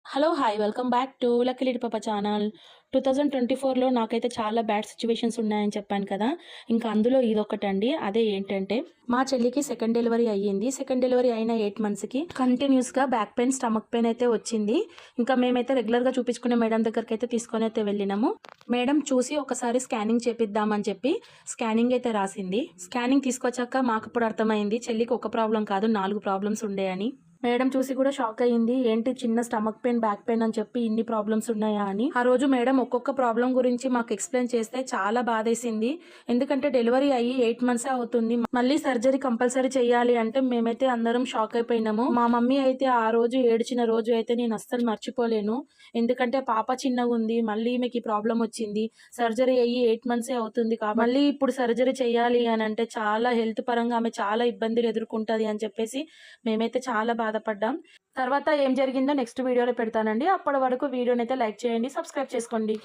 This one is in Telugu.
Hello! Hi! Welcome back to lucky little పాప ఛానల్. 2024లో నాకైతే చాలా బ్యాడ్ సిట్యుయేషన్స్ ఉన్నాయని చెప్పాను కదా! ఇంకా అందులో ఇదొకటండి. అదే ఏంటంటే, మా చెల్లికి సెకండ్ డెలివరీ అయ్యింది. సెకండ్ డెలివరీ అయిన 8 మంత్స్‌కి కంటిన్యూస్‌గా బ్యాక్ పెయిన్, స్టమక్ పెయిన్ అయితే వచ్చింది. ఇంకా మేమైతే రెగ్యులర్‌గా చూపించుకునే మేడం దగ్గరికైతే తీసుకొనైతే వెళ్ళినాము. మేడం చూసి ఒకసారి స్కానింగ్ చేపిద్దామని చెప్పి స్కానింగ్ అయితే రాసింది. స్కానింగ్ తీసుకొచ్చాక మాకిప్పుడు అర్థమైంది చెల్లికి ఒక ప్రాబ్లమ్ కాదు 4 ప్రాబ్లమ్స్ ఉండే అని. మేడం చూసి కూడా షాక్ అయ్యింది. ఏంటి చిన్న స్టమక్ పెయిన్, బ్యాక్ పెయిన్ అని చెప్పి ఇన్ని ప్రాబ్లమ్స్ ఉన్నాయా అని. ఆ రోజు మేడం ఒక్కొక్క ప్రాబ్లమ్ గురించి మాకు ఎక్స్‌ప్లెయిన్ చేస్తే చాలా బాధేసింది. ఎందుకంటే డెలివరీ అయ్యి 8 మంత్సే అవుతుంది. మళ్ళీ సర్జరీ కంపల్సరీ చేయాలి అంటే మేమైతే అందరం షాక్ అయిపోయినాము. మా మమ్మీ అయితే ఆ రోజు ఏడ్చిన రోజు అయితే నేను అస్సలు మర్చిపోలేను. ఎందుకంటే పాప చిన్నగుంది. మళ్ళీ ఈమెకి ప్రాబ్లమ్ వచ్చింది. సర్జరీ అయ్యి 8 మంత్సే అవుతుంది కాబట్టి మళ్ళీ ఇప్పుడు సర్జరీ చేయాలి అనంటే చాలా హెల్త్ పరంగా ఆమె చాలా ఇబ్బందులు ఎదుర్కొంటది అని చెప్పేసి మేమైతే చాలా బాధపడ్డాం. తర్వాత ఏం జరిగిందో నెక్స్ట్ వీడియోలో పెడతానండి. అప్పటి వరకు వీడియోనైతే లైక్ చేయండి, సబ్స్క్రైబ్ చేసుకోండి.